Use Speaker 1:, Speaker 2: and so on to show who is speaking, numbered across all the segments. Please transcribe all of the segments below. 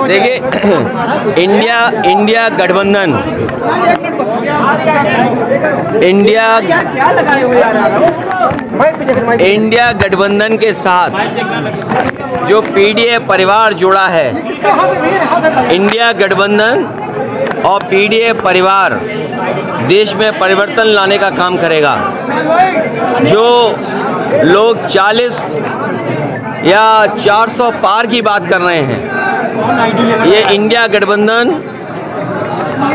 Speaker 1: देखिए, इंडिया गठबंधन के साथ जो पीडीए परिवार जुड़ा है, इंडिया गठबंधन और पीडीए परिवार देश में परिवर्तन लाने का काम करेगा। जो लोग 40 या 400 पार की बात कर रहे हैं, ये इंडिया गठबंधन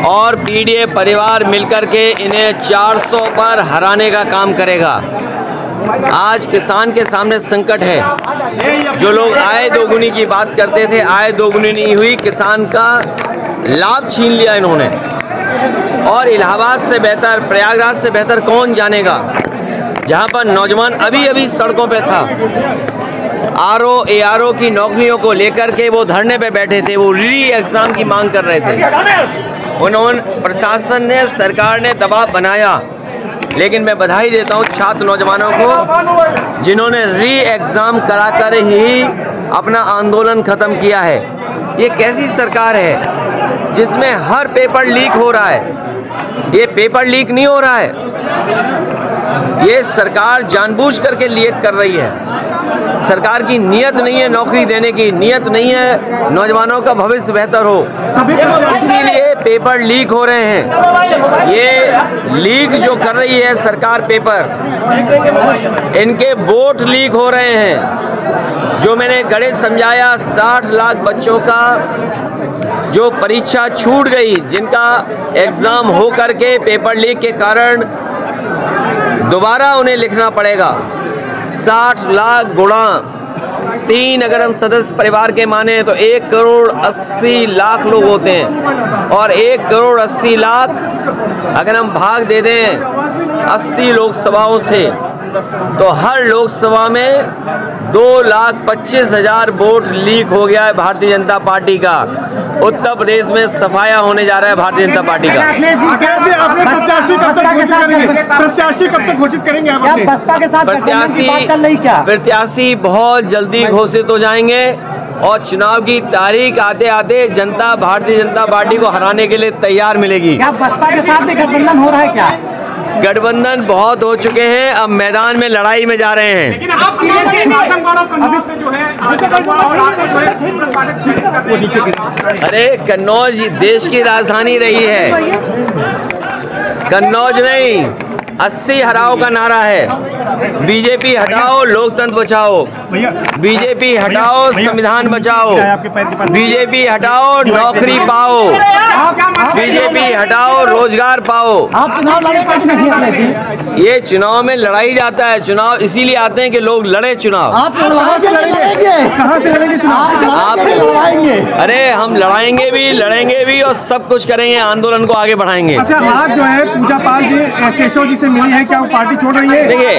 Speaker 1: और पीडीए परिवार मिलकर के इन्हें 400 पर हराने का काम करेगा। आज किसान के सामने संकट है। जो लोग आय दोगुनी की बात करते थे, आय दोगुनी नहीं हुई, किसान का लाभ छीन लिया इन्होंने। और इलाहाबाद से बेहतर, प्रयागराज से बेहतर कौन जानेगा, जहां पर नौजवान अभी अभी सड़कों पे था। आरओ एआरओ की नौकरियों को लेकर के वो धरने पे बैठे थे, वो री एग्जाम की मांग कर रहे थे। उन्होंने, प्रशासन ने, सरकार ने दबाव बनाया, लेकिन मैं बधाई देता हूं छात्र नौजवानों को जिन्होंने री एग्जाम कराकर ही अपना आंदोलन खत्म किया है। ये कैसी सरकार है जिसमें हर पेपर लीक हो रहा है? ये पेपर लीक नहीं हो रहा है, ये सरकार जानबूझ करके लीक कर रही है। सरकार की नीयत नहीं है नौकरी देने की, नीयत नहीं है नौजवानों का भविष्य बेहतर हो, इसीलिए पेपर लीक हो रहे हैं। ये लीक जो कर रही है सरकार पेपर, इनके वोट लीक हो रहे हैं। जो मैंने गणित समझाया, 60 लाख बच्चों का जो परीक्षा छूट गई, जिनका एग्जाम हो करके पेपर लीक के कारण दोबारा उन्हें लिखना पड़ेगा। 60 लाख गुणा 3 अगर हम सदस्य परिवार के माने तो 1 करोड़ 80 लाख लोग होते हैं। और 1 करोड़ 80 लाख अगर हम भाग दे दें 80 लोकसभाओं से, तो हर लोकसभा में 2,25,000 वोट लीक हो गया है भारतीय जनता पार्टी का। उत्तर प्रदेश में सफाया होने जा रहा है भारतीय जनता पार्टी का।
Speaker 2: प्रत्याशी कब तक घोषित करेंगे?
Speaker 1: प्रत्याशी बहुत जल्दी घोषित हो जाएंगे और चुनाव की तारीख आते आते जनता भारतीय जनता पार्टी को हराने के लिए तैयार मिलेगी।
Speaker 3: क्या बसपा के साथ भी गठबंधन हो रहा है क्या?
Speaker 1: गठबंधन बहुत हो चुके हैं, अब मैदान में लड़ाई में जा रहे हैं। अरे कन्नौज देश की राजधानी रही है, कन्नौज नहीं। 80 हराओ का नारा है। बीजेपी हटाओ, लोकतंत्र बचाओ। बीजेपी हटाओ, संविधान बचाओ। बीजेपी हटाओ, नौकरी पाओ। बीजेपी हटाओ, रोजगार पाओ।
Speaker 3: आप चुनाव लड़ेंगे?
Speaker 1: ये चुनाव में लड़ाई जाता है। चुनाव इसीलिए आते हैं कि लोग लड़े चुनाव।
Speaker 3: आप कहाँ से लड़ेंगे चुनाव?
Speaker 1: आप लड़ाएंगे? अरे हम लड़ाएंगे भी, लड़ेंगे भी और सब कुछ करेंगे, आंदोलन को आगे बढ़ाएंगे।
Speaker 2: अच्छा, आज जो है पूजा पाल जी केशव जी से मिली है, क्या वो पार्टी छोड़ रही है?
Speaker 1: देखिए,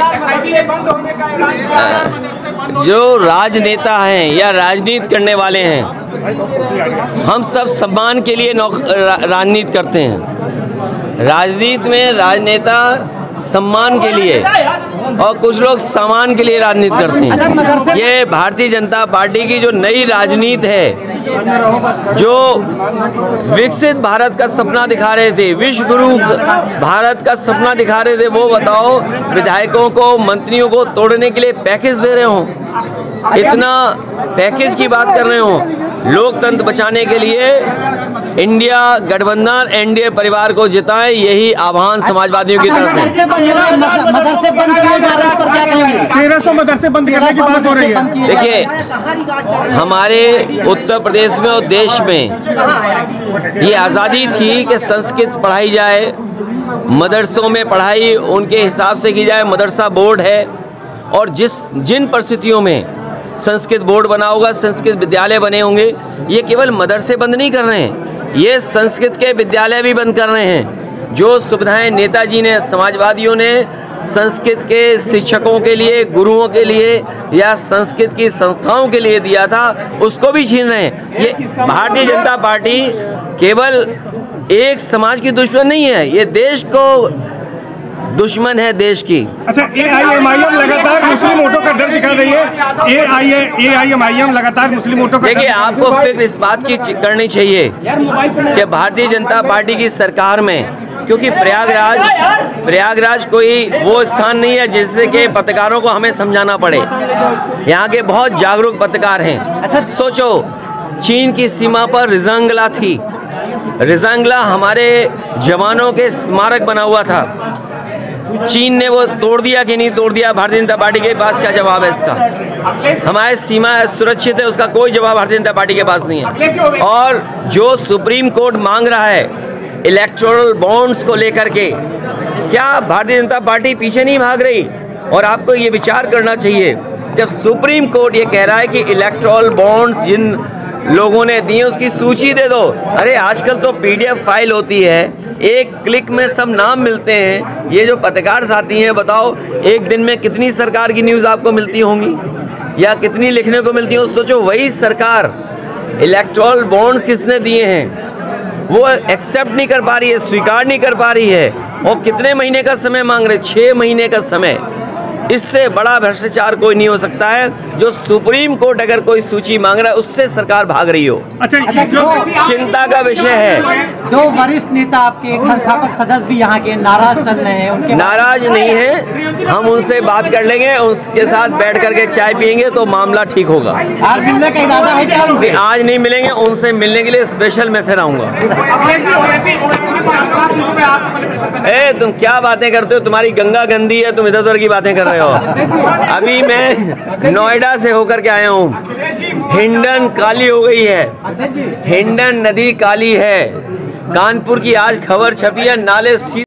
Speaker 1: जो राजनेता हैं या राजनीति करने वाले हैं, हम सब सम्मान के लिए राजनीति करते हैं। राजनीति में राजनेता सम्मान के लिए और कुछ लोग सामान के लिए राजनीति करते हैं। ये भारतीय जनता पार्टी की जो नई राजनीति है, जो विकसित भारत का सपना दिखा रहे थे, विश्व गुरु भारत का सपना दिखा रहे थे, वो बताओ विधायकों को, मंत्रियों को तोड़ने के लिए पैकेज दे रहे हो, इतना पैकेज की बात कर रहे हो। लोकतंत्र बचाने के लिए इंडिया गठबंधन एनडीए परिवार को जिताएं, यही आह्वान समाजवादियों की तरफ से।
Speaker 3: मदरसे बंद किए जा रहे हैं, पर क्या कहेंगे?
Speaker 2: 1300 मदरसे बंद करने की बात हो रही है।
Speaker 1: देखिए, हमारे उत्तर प्रदेश में और देश में ये आज़ादी थी कि संस्कृत पढ़ाई जाए, मदरसों में पढ़ाई उनके हिसाब से की जाए। मदरसा बोर्ड है और जिन परिस्थितियों में संस्कृत बोर्ड बना होगा, संस्कृत विद्यालय बने होंगे, ये केवल मदरसे बंद नहीं कर रहे हैं, ये संस्कृत के विद्यालय भी बंद कर रहे हैं। जो सुविधाएं नेताजी ने, समाजवादियों ने संस्कृत के शिक्षकों के लिए, गुरुओं के लिए या संस्कृत की संस्थाओं के लिए दिया था, उसको भी छीन रहे हैं। ये भारतीय जनता पार्टी केवल एक समाज की दुश्मन नहीं है, ये देश को दुश्मन है देश की।
Speaker 2: अच्छा, AIMIM लगातार मुस्लिम वोटों का डर दिखा रही है। AIMIM लगातार मुस्लिम वोटों का
Speaker 1: देखिए, आपको फिक्र इस बात की करनी चाहिए कि भारतीय जनता पार्टी की सरकार में, क्योंकि प्रयागराज कोई वो स्थान नहीं है जिससे कि पत्रकारों को हमें समझाना पड़े। यहाँ के बहुत जागरूक पत्रकार हैं। सोचो, चीन की सीमा पर रिजांगला थी। रिजांगला हमारे जवानों के स्मारक बना हुआ था। चीन ने वो तोड़ दिया कि नहीं तोड़ दिया, भारतीय जनता पार्टी के पास क्या जवाब है इसका? हमारी सीमा सुरक्षित है, उसका कोई जवाब भारतीय जनता पार्टी के पास नहीं है। और जो सुप्रीम कोर्ट मांग रहा है इलेक्टोरल बॉन्ड्स को लेकर के, क्या भारतीय जनता पार्टी पीछे नहीं भाग रही? और आपको ये विचार करना चाहिए, जब सुप्रीम कोर्ट ये कह रहा है कि इलेक्टोरल बॉन्ड्स जिन लोगों ने दिए उसकी सूची दे दो। अरे आजकल तो PDF फाइल होती है, एक क्लिक में सब नाम मिलते हैं। ये जो पत्रकार साथी हैं, बताओ एक दिन में कितनी सरकार की न्यूज़ आपको मिलती होंगी या कितनी लिखने को मिलती हो? सोचो, वही सरकार इलेक्टोरल बॉन्ड्स किसने दिए हैं वो एक्सेप्ट नहीं कर पा रही है, स्वीकार नहीं कर पा रही है। और कितने महीने का समय मांग रहे? 6 महीने का समय। इससे बड़ा भ्रष्टाचार कोई नहीं हो सकता है। जो सुप्रीम कोर्ट अगर कोई सूची मांग रहा है उससे सरकार भाग रही हो।
Speaker 2: अच्छा,
Speaker 1: चिंता का विषय है।
Speaker 3: 2 वरिष्ठ नेता आपके संस्थापक सदस्य भी यहाँ के नाराज चल रहे हैं, उनके
Speaker 1: नाराज नहीं है, हम उनसे बात कर लेंगे, उसके साथ बैठ करके चाय पियेंगे तो मामला ठीक होगा।
Speaker 3: आज मिलने का इरादा है क्या उनके?
Speaker 1: आज नहीं मिलेंगे, उनसे मिलने के लिए स्पेशल मैं फिर आऊंगा। तुम क्या बातें करते हो? तुम्हारी गंगा गंदी है, तुम इधर उधर की बातें कर रहे हो। अभी मैं नोएडा से होकर के आया हूँ। हिंडन काली हो गई है, हिंडन नदी काली है। कानपुर की आज खबर छपी है, नाले